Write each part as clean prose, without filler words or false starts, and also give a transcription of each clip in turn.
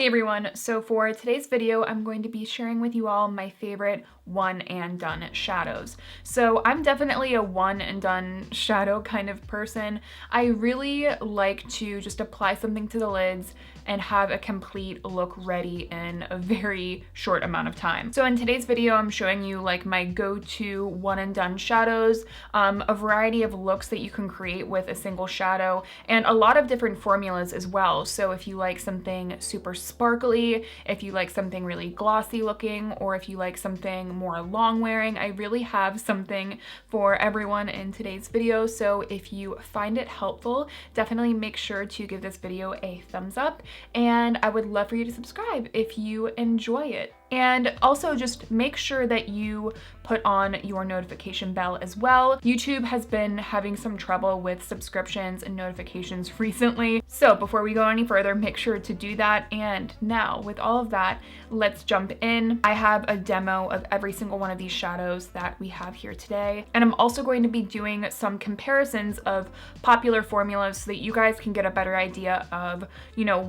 Hey everyone, so for today's video, I'm going to be sharing with you all my favorite one and done shadows. So I'm definitely a one and done shadow kind of person. I really like to just apply something to the lids and have a complete look ready in a very short amount of time. So in today's video, I'm showing you like my go-to one and done shadows, a variety of looks that you can create with a single shadow, and a lot of different formulas as well. So if you like something super sparkly, if you like something really glossy looking, or if you like something more long wearing, I really have something for everyone in today's video. So if you find it helpful, definitely make sure to give this video a thumbs up, and I would love for you to subscribe if you enjoy it. And also just make sure that you put on your notification bell as well. YouTube has been having some trouble with subscriptions and notifications recently. So before we go any further, make sure to do that. And now with all of that, let's jump in. I have a demo of every single one of these shadows that we have here today. And I'm also going to be doing some comparisons of popular formulas so that you guys can get a better idea of,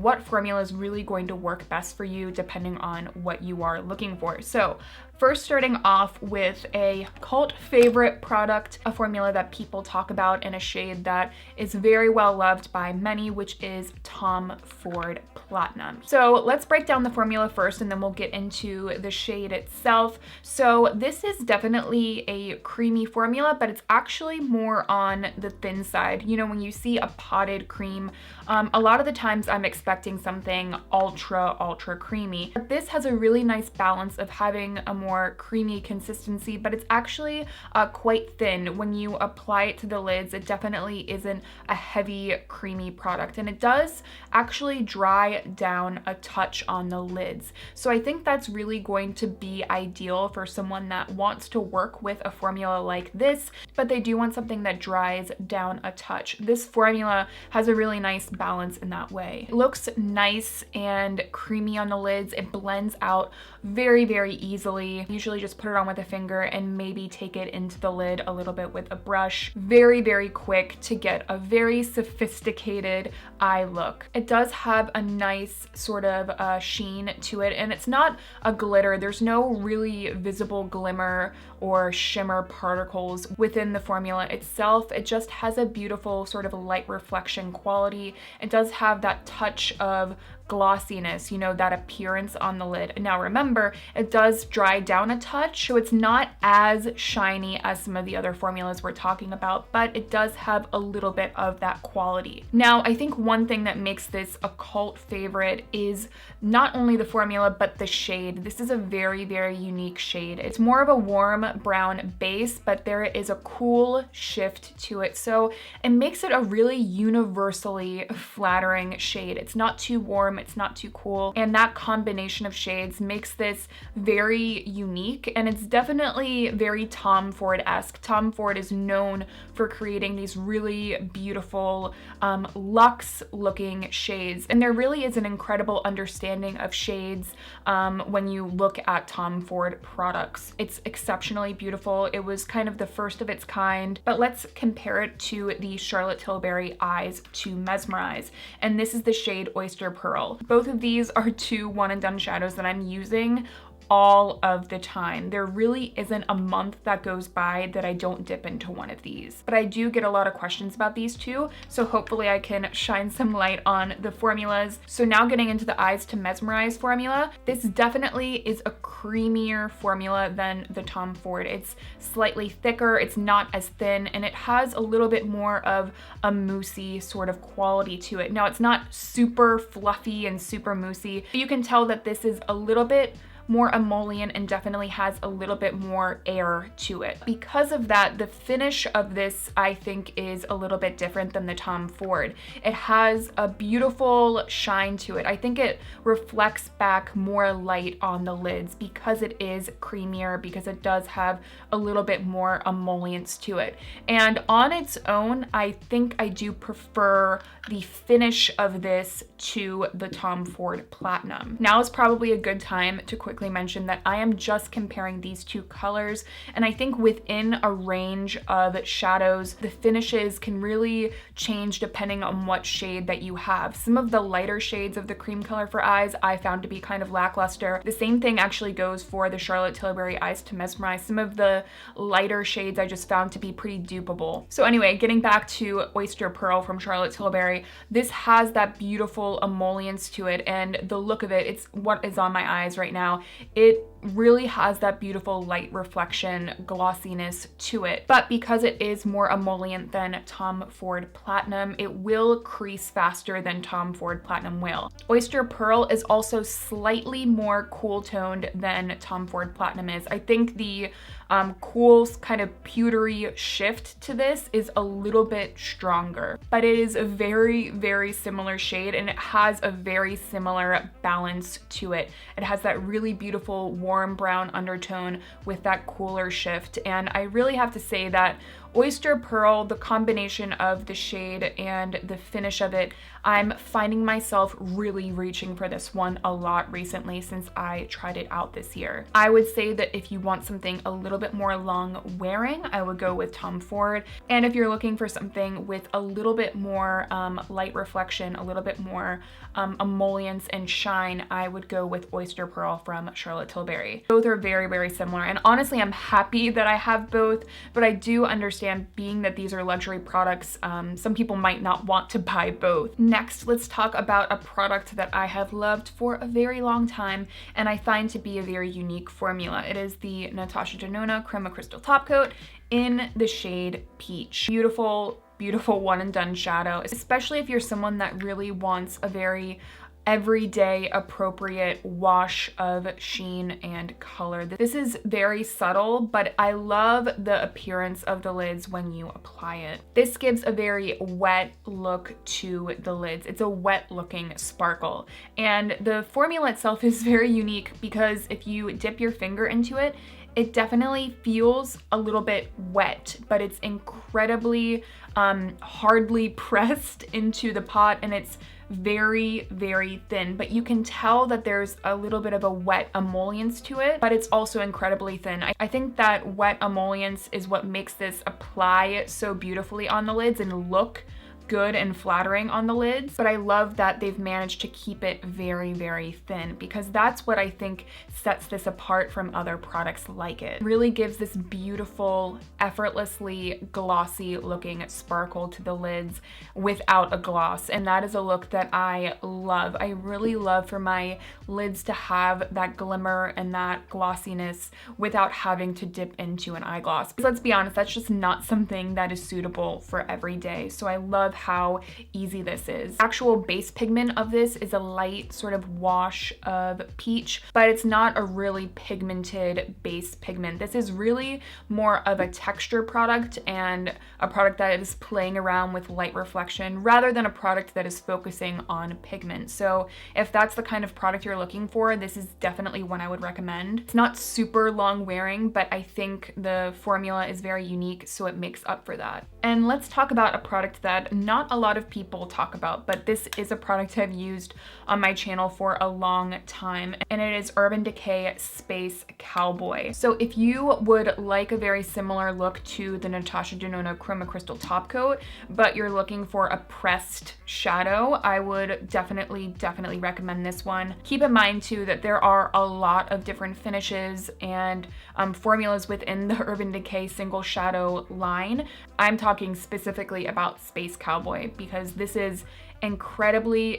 what formula is really going to work best for you depending on what you are looking for. So first, starting off with a cult favorite product, a formula that people talk about in a shade that is very well loved by many, which is Tom Ford Platinum. So let's break down the formula first and then we'll get into the shade itself. So this is definitely a creamy formula, but it's actually more on the thin side. When you see a potted cream, a lot of the times I'm expecting something ultra creamy. But this has a really nice balance of having a more creamy consistency, but it's actually quite thin. When you apply it to the lids, it definitely isn't a heavy creamy product, and it does actually dry down a touch on the lids. So I think that's really going to be ideal for someone that wants to work with a formula like this, but they do want something that dries down a touch. This formula has a really nice balance in that way. It looks nice and creamy on the lids. It blends out very easily. Usually just put it on with a finger and maybe take it into the lid a little bit with a brush. Very quick to get a very sophisticated eye look. It does have a nice sort of sheen to it, and it's not a glitter. There's no really visible glimmer or shimmer particles within the formula itself. It just has a beautiful sort of light reflection quality. It does have that touch of glossiness, that appearance on the lid. Now remember, it does dry down a touch, so it's not as shiny as some of the other formulas we're talking about, but it does have a little bit of that quality. Now, I think one thing that makes this a cult favorite is not only the formula, but the shade. This is a very unique shade. It's more of a warm brown base, but there is a cool shift to it. So it makes it a really universally flattering shade. It's not too warm, it's not too cool, and that combination of shades makes this very unique, and it's definitely very Tom Ford-esque. Tom Ford is known for creating these really beautiful luxe looking shades, and there really is an incredible understanding of shades when you look at Tom Ford products. It's exceptionally beautiful. It was kind of the first of its kind, but let's compare it to the Charlotte Tilbury Eyes to Mesmerize, and this is the shade Oyster Pearl. Both of these are two one and done shadows that I'm using all of the time. There really isn't a month that goes by that I don't dip into one of these. But I do get a lot of questions about these two, so hopefully I can shine some light on the formulas. So now getting into the Eyes to Mesmerize formula, this definitely is a creamier formula than the Tom Ford. It's slightly thicker, it's not as thin, and it has a little bit more of a moussey sort of quality to it. Now, it's not super fluffy and super moussey, but you can tell that this is a little bit more emollient and definitely has a little bit more air to it. Because of that, the finish of this, I think, is a little bit different than the Tom Ford. It has a beautiful shine to it. I think it reflects back more light on the lids because it is creamier, because it does have a little bit more emollients to it. And on its own, I think I do prefer the finish of this to the Tom Ford Platinum. Now is probably a good time to quickly quickly mention that I am just comparing these two colors, and I think within a range of shadows, the finishes can really change depending on what shade that you have. Some of the lighter shades of the cream color for eyes I found to be kind of lackluster. The same thing actually goes for the Charlotte Tilbury Eyes to Mesmerize. Some of the lighter shades I just found to be pretty dupeable. So anyway, getting back to Oyster Pearl from Charlotte Tilbury, this has that beautiful emollients to it, and the look of it, it's what is on my eyes right now. It really has that beautiful light reflection glossiness to it, but because it is more emollient than Tom Ford Platinum, it will crease faster than Tom Ford Platinum will. Oyster Pearl is also slightly more cool toned than Tom Ford Platinum is. I think the cool kind of pewtery shift to this is a little bit stronger, but it is a very, very similar shade, and it has a very similar balance to it. It has that really beautiful warm brown undertone with that cooler shift, and I really have to say that Oyster Pearl, the combination of the shade and the finish of it, I'm finding myself really reaching for this one a lot recently since I tried it out this year. I would say that if you want something a little bit more long wearing, I would go with Tom Ford. And if you're looking for something with a little bit more light reflection, a little bit more emollients and shine, I would go with Oyster Pearl from Charlotte Tilbury. Both are very, very similar. And honestly, I'm happy that I have both, but I do understand being that these are luxury products, some people might not want to buy both. Next, let's talk about a product that I have loved for a very long time and I find to be a very unique formula. It is the Natasha Denona Chroma Crystal Top Coat in the shade Peach. Beautiful, beautiful one and done shadow, especially if you're someone that really wants a very everyday appropriate wash of sheen and color. This is very subtle, but I love the appearance of the lids when you apply it. This gives a very wet look to the lids. It's a wet looking sparkle, and the formula itself is very unique because if you dip your finger into it, it definitely feels a little bit wet, but it's incredibly hardly pressed into the pot, and it's very, very thin, but you can tell that there's a little bit of a wet emollients to it, but it's also incredibly thin. I think that wet emollients is what makes this apply so beautifully on the lids and look good and flattering on the lids, but I love that they've managed to keep it very, very thin because that's what I think sets this apart from other products like it. It really gives this beautiful, effortlessly glossy looking sparkle to the lids without a gloss, and that is a look that I love. I really love for my lids to have that glimmer and that glossiness without having to dip into an eye gloss. Because let's be honest, that's just not something that is suitable for every day, so I love how easy this is. Actual base pigment of this is a light sort of wash of peach, but it's not a really pigmented base pigment. This is really more of a texture product and a product that is playing around with light reflection rather than a product that is focusing on pigment. So if that's the kind of product you're looking for, this is definitely one I would recommend. It's not super long wearing, but I think the formula is very unique, so it makes up for that. And let's talk about a product that not a lot of people talk about, but this is a product I've used on my channel for a long time, and it is Urban Decay Space Cowboy. So if you would like a very similar look to the Natasha Denona Chroma Crystal Top Coat, but you're looking for a pressed shadow, I would definitely recommend this one. Keep in mind too that there are a lot of different finishes and formulas within the Urban Decay single shadow line. I'm talking specifically about Space Cowboy because this is incredibly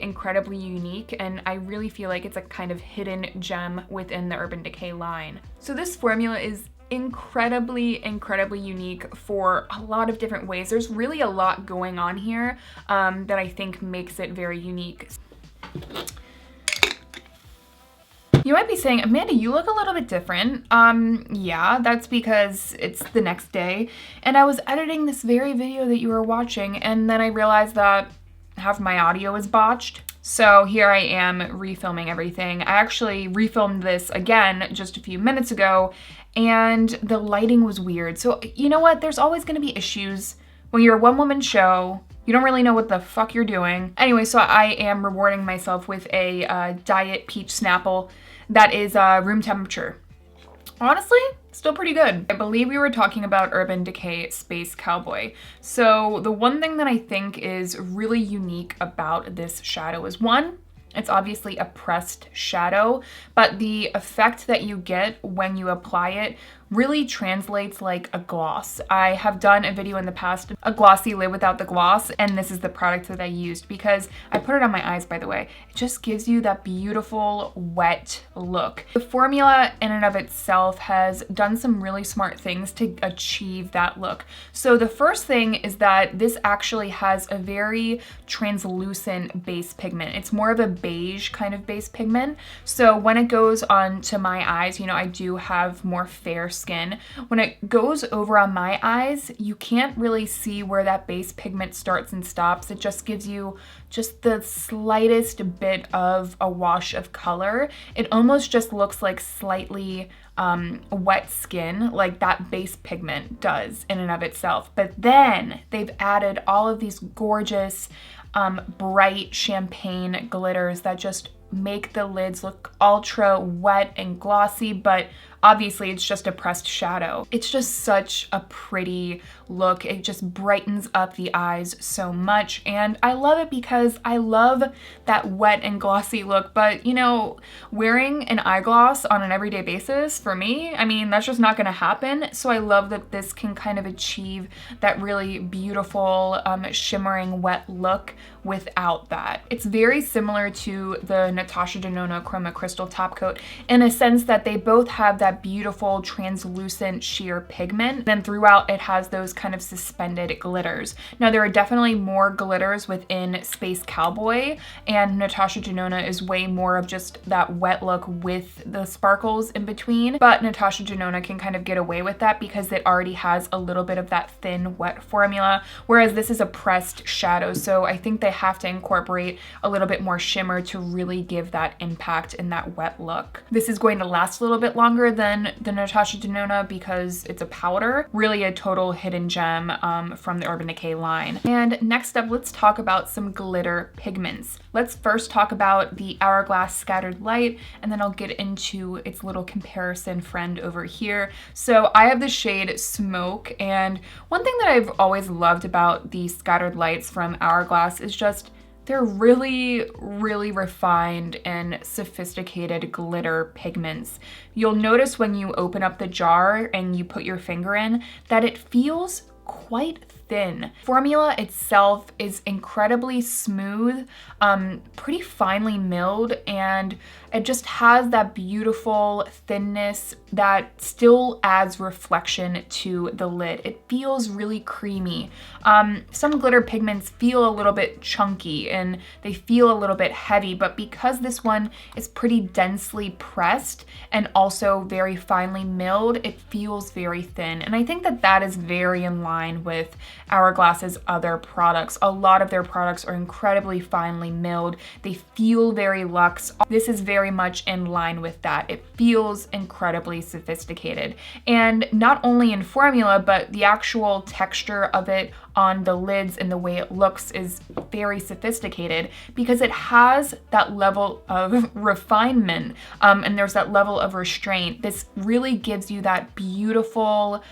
unique, and I really feel like it's a kind of hidden gem within the Urban Decay line. So this formula is incredibly unique for a lot of different ways. There's really a lot going on here that I think makes it very unique. You might be saying, Amanda, you look a little bit different. Yeah, that's because it's the next day and I was editing this very video that you were watching, and then I realized that half my audio is botched. So here I am refilming everything. I actually refilmed this again just a few minutes ago, and the lighting was weird. So you know what? There's always gonna be issues when you're a one-woman show. You don't really know what the fuck you're doing. Anyway, so I am rewarding myself with a Diet Peach Snapple. that is room temperature. Honestly, still pretty good. I believe we were talking about Urban Decay Space Cowboy. So the one thing that I think is really unique about this shadow is, one, it's obviously a pressed shadow, but the effect that you get when you apply it really translates like a gloss. I have done a video in the past, a glossy lid without the gloss, and this is the product that I used because I put it on my eyes, by the way. It just gives you that beautiful wet look. The formula in and of itself has done some really smart things to achieve that look. So the first thing is that this actually has a very translucent base pigment. It's more of a beige kind of base pigment. So when it goes on to my eyes, you know, I do have more fair skin. When it goes over on my eyes, you can't really see where that base pigment starts and stops. It just gives you just the slightest bit of a wash of color. It almost just looks like slightly wet skin, like that base pigment does in and of itself. But then they've added all of these gorgeous bright champagne glitters that just make the lids look ultra wet and glossy, but obviously it's just a pressed shadow. It's just such a pretty look. It just brightens up the eyes so much, and I love it because I love that wet and glossy look, but you know, wearing an eye gloss on an everyday basis, for me, I mean, that's just not gonna happen. So I love that this can kind of achieve that really beautiful shimmering wet look without that. It's very similar to the Natasha Denona Chroma Crystal Topcoat in a sense that they both have that beautiful translucent sheer pigment. Then throughout it has those kind of suspended glitters. Now there are definitely more glitters within Space Cowboy, and Natasha Denona is way more of just that wet look with the sparkles in between, but Natasha Denona can kind of get away with that because it already has a little bit of that thin wet formula, whereas this is a pressed shadow, so I think they have to incorporate a little bit more shimmer to really give that impact and that wet look. This is going to last a little bit longer than the Natasha Denona because it's a powder, really a total hidden gem from the Urban Decay line. And next up, let's talk about some glitter pigments. Let's first talk about the Hourglass Scattered Light, and then I'll get into its little comparison friend over here. So I have the shade Smoke, and one thing that I've always loved about the Scattered Lights from Hourglass is just they're really, really refined and sophisticated glitter pigments. You'll notice when you open up the jar and you put your finger in that it feels quite thin. Formula itself is incredibly smooth, pretty finely milled, and it just has that beautiful thinness that still adds reflection to the lid. It feels really creamy. Some glitter pigments feel a little bit chunky and they feel a little bit heavy, but because this one is pretty densely pressed and also very finely milled, it feels very thin. And I think that that is very in line with Hourglass's other products. A lot of their products are incredibly finely milled. They feel very luxe. This is very much in line with that. It feels incredibly sophisticated. And not only in formula, but the actual texture of it on the lids and the way it looks is very sophisticated because it has that level of refinement and there's that level of restraint. This really gives you that beautiful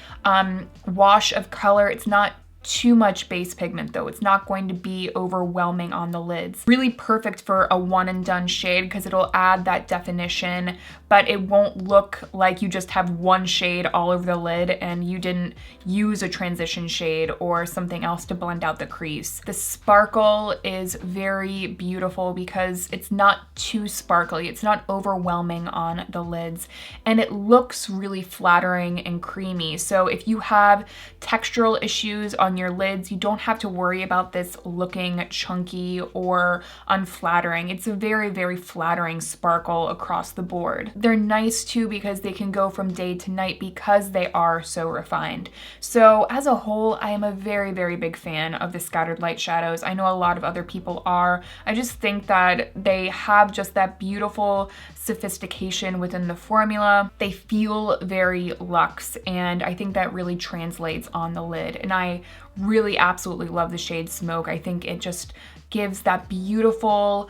wash of color. It's not too much base pigment though. It's not going to be overwhelming on the lids. Really perfect for a one and done shade because it'll add that definition, but it won't look like you just have one shade all over the lid and you didn't use a transition shade or something else to blend out the crease. The sparkle is very beautiful because it's not too sparkly. It's not overwhelming on the lids, and it looks really flattering and creamy. So if you have textural issues on your lids, you don't have to worry about this looking chunky or unflattering. It's a very, very flattering sparkle across the board. They're nice too because they can go from day to night because they are so refined. So as a whole, I am a very, very big fan of the Scattered Light shadows. I know a lot of other people are. I just think that they have just that beautiful sophistication within the formula. They feel very luxe, and I think that really translates on the lid. And I really absolutely love the shade Smoke. I think it just gives that beautiful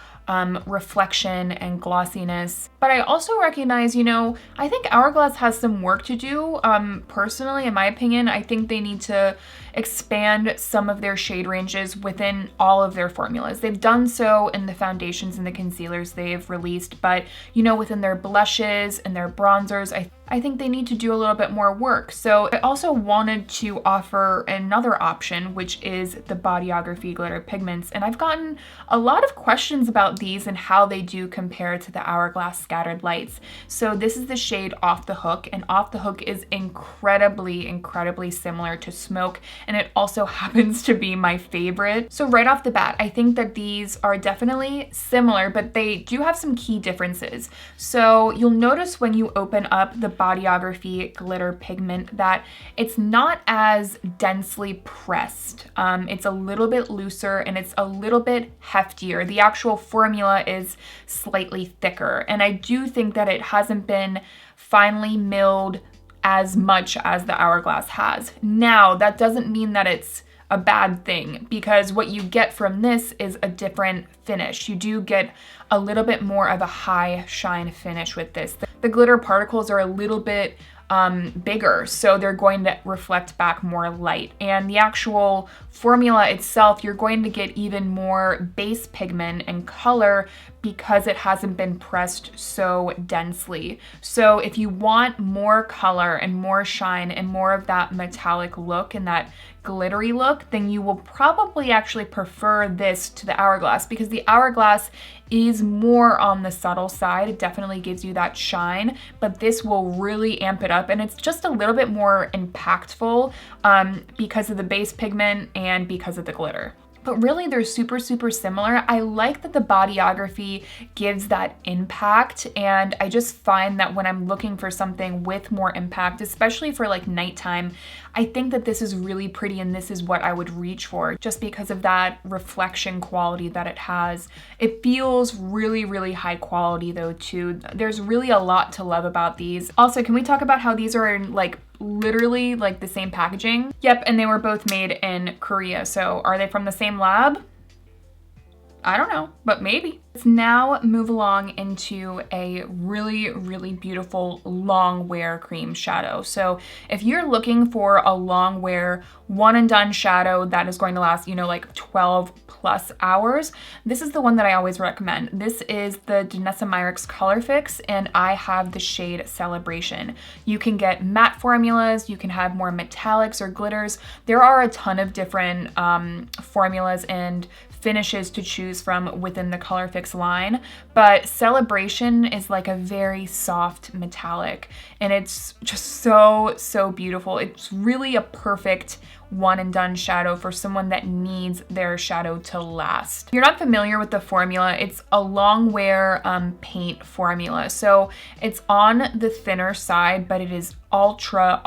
reflection and glossiness. But I also recognize, you know, I think Hourglass has some work to do. Personally, in my opinion, I think they need to expand some of their shade ranges within all of their formulas. They've done so in the foundations and the concealers they've released, but you know, within their blushes and their bronzers, I think they need to do a little bit more work. So I also wanted to offer another option, which is the Bodyography glitter pigments. And I've gotten a lot of questions about these and how they do compare to the Hourglass Scattered Lights. So this is the shade Off the Hook, and Off the Hook is incredibly, incredibly similar to Smoke, and it also happens to be my favorite. So right off the bat, I think that these are definitely similar, but they do have some key differences. So you'll notice when you open up the Bodyography glitter pigment that it's not as densely pressed. It's a little bit looser and it's a little bit heftier. The actual formula is slightly thicker, and I do think that it hasn't been finely milled as much as the Hourglass has. Now, that doesn't mean that it's a bad thing, because what you get from this is a different finish. You do get a little bit more of a high shine finish with this. The glitter particles are a little bit bigger, so they're going to reflect back more light. And the actual formula itself, you're going to get even more base pigment and color because it hasn't been pressed so densely. So if you want more color and more shine and more of that metallic look and that glittery look, then you will probably actually prefer this to the Hourglass, because the Hourglass is more on the subtle side. It definitely gives you that shine, but this will really amp it up, and it's just a little bit more impactful because of the base pigment and because of the glitter. But really they're super, super similar. I like that the Bodyography gives that impact, and I just find that when I'm looking for something with more impact, especially for like nighttime, I think that this is really pretty and this is what I would reach for just because of that reflection quality that it has. It feels really, really high quality though too. There's really a lot to love about these. Also, can we talk about how these are in like literally like the same packaging? Yep, and they were both made in Korea. So are they from the same lab? I don't know, but maybe. Let's now move along into a really, really beautiful long wear cream shadow. So if you're looking for a long wear one and done shadow that is going to last, you know, like 12 plus hours, this is the one that I always recommend. This is the Danessa Myricks Colorfix, and I have the shade Celebration. You can get matte formulas, you can have more metallics or glitters. There are a ton of different formulas and finishes to choose from within the Colorfix line, but Celebration is like a very soft metallic, and it's just so, so beautiful. It's really a perfect one and done shadow for someone that needs their shadow to last. If you're not familiar with the formula, it's a long wear paint formula. So it's on the thinner side, but it is ultra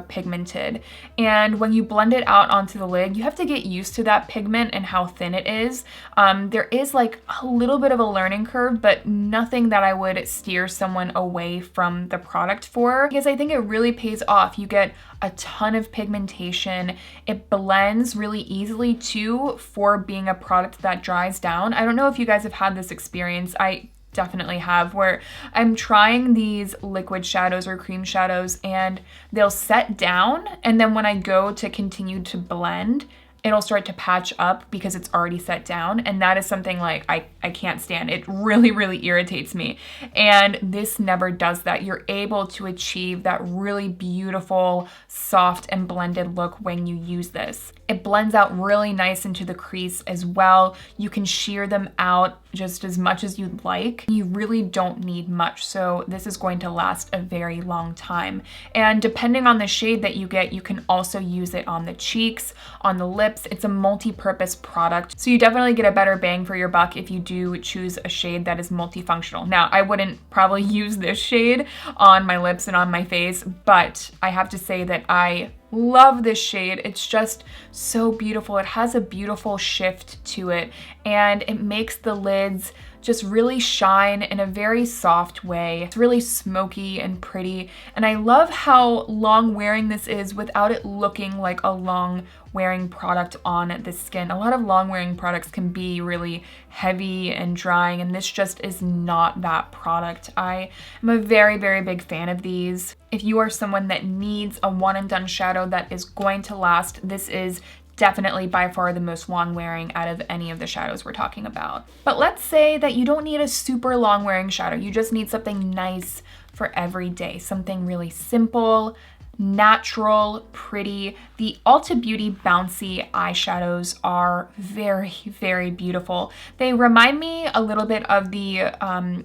pigmented. And when you blend it out onto the lid, you have to get used to that pigment and how thin it is. There is like a little bit of a learning curve, but nothing that I would steer someone away from the product for, because I think it really pays off. You get a ton of pigmentation. It blends really easily too for being a product that dries down. I don't know if you guys have had this experience. I definitely have, where I'm trying these liquid shadows or cream shadows and they'll set down, and then when I go to continue to blend, it'll start to patch up because it's already set down, and that is something like I can't stand. It really, really irritates me, and this never does that. You're able to achieve that really beautiful, soft and blended look when you use this. It blends out really nice into the crease as well. You can sheer them out just as much as you'd like. You really don't need much, so this is going to last a very long time. And depending on the shade that you get, you can also use it on the cheeks, on the lips. It's a multi-purpose product, so you definitely get a better bang for your buck if you do choose a shade that is multifunctional. Now, I wouldn't probably use this shade on my lips and on my face, but I have to say that I love this shade. It's just so beautiful. It has a beautiful shift to it, and it makes the lids just really shine in a very soft way. It's really smoky and pretty, and I love how long wearing this is without it looking like a long wearing product on the skin. A lot of long wearing products can be really heavy and drying, and this just is not that product. I am a very, very big fan of these. If you are someone that needs a one and done shadow that is going to last, this is definitely by far the most long wearing out of any of the shadows we're talking about. But let's say that you don't need a super long wearing shadow. You just need something nice for every day, something really simple, natural, pretty. The Ulta Beauty Bouncy eyeshadows are very, very beautiful. They remind me a little bit of the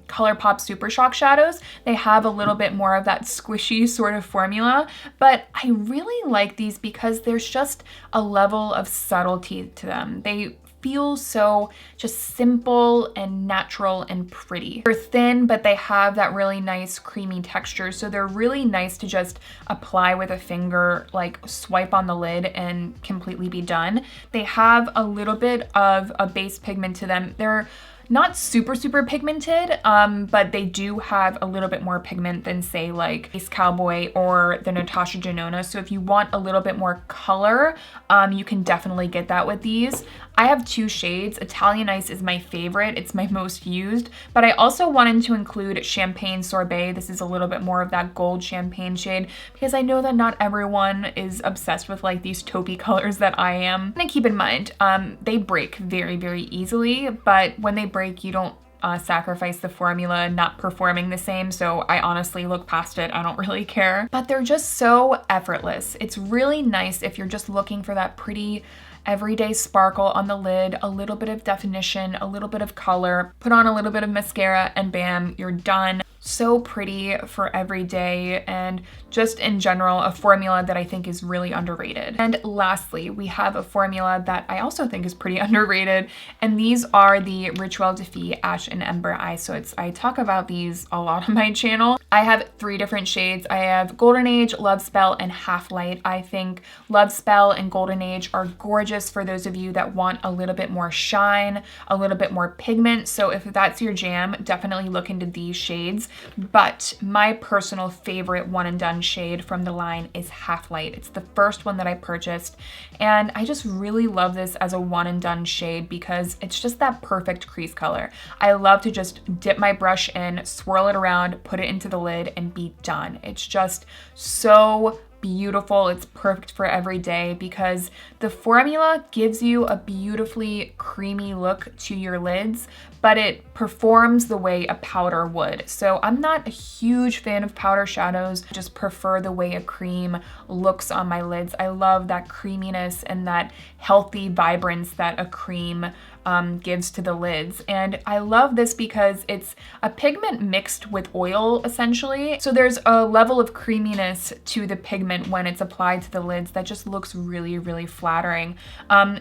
ColourPop Super Shock shadows. They have a little bit more of that squishy sort of formula, but I really like these because there's just a level of subtlety to them. They feel so just simple and natural and pretty. They're thin, but they have that really nice creamy texture, so they're really nice to just apply with a finger, like swipe on the lid and completely be done. They have a little bit of a base pigment to them. They're not super pigmented, but they do have a little bit more pigment than say like Cowboy or the Natasha Denona. So if you want a little bit more color, you can definitely get that with these. I have two shades. Italian Ice is my favorite. It's my most used, but I also wanted to include Champagne Sorbet. This is a little bit more of that gold champagne shade because I know that not everyone is obsessed with like these taupey colors that I am. And keep in mind, they break very, very easily, but when they break, you don't sacrifice the formula not performing the same, so I honestly look past it. I don't really care. But they're just so effortless. It's really nice if you're just looking for that pretty everyday sparkle on the lid, a little bit of definition, a little bit of color, put on a little bit of mascara, and bam, you're done. So pretty for every day, and just in general, a formula that I think is really underrated. And lastly, we have a formula that I also think is pretty underrated, and these are the Rituelle Decay Ash and Ember Eye Soats. I talk about these a lot on my channel. I have three different shades. I have Golden Age, Love Spell, and Half Light. I think Love Spell and Golden Age are gorgeous for those of you that want a little bit more shine, a little bit more pigment. So if that's your jam, definitely look into these shades. But my personal favorite one and done shade from the line is Half Light. It's the first one that I purchased, and I just really love this as a one and done shade because it's just that perfect crease color. I love to just dip my brush in, swirl it around, put it into the lid, and be done. It's just so beautiful. It's perfect for every day because the formula gives you a beautifully creamy look to your lids, but it performs the way a powder would. So I'm not a huge fan of powder shadows, I just prefer the way a cream looks on my lids. I love that creaminess and that healthy vibrance that a cream gives to the lids. And I love this because it's a pigment mixed with oil essentially. So there's a level of creaminess to the pigment when it's applied to the lids that just looks really, really flattering.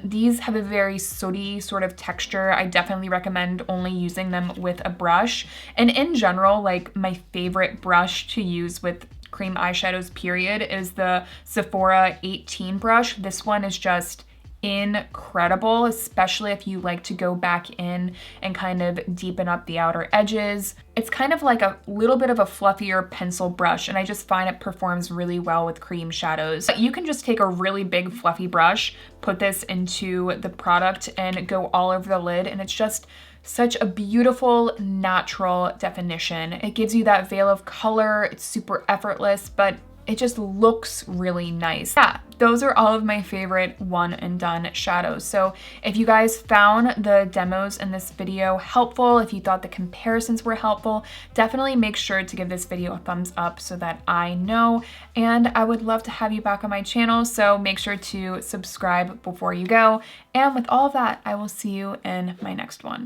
These have a very sooty sort of texture. I definitely recommend only using them with a brush. And in general, like my favorite brush to use with cream eyeshadows period is the Sephora 18 brush. This one is just incredible, especially if you like to go back in and kind of deepen up the outer edges. It's kind of like a little bit of a fluffier pencil brush, and I just find it performs really well with cream shadows. You can just take a really big fluffy brush, put this into the product, and go all over the lid, and it's just such a beautiful, natural definition. It gives you that veil of color. It's super effortless, but it just looks really nice. Yeah, those are all of my favorite one and done shadows. So if you guys found the demos in this video helpful, if you thought the comparisons were helpful, definitely make sure to give this video a thumbs up so that I know. And I would love to have you back on my channel, so make sure to subscribe before you go. And with all of that, I will see you in my next one.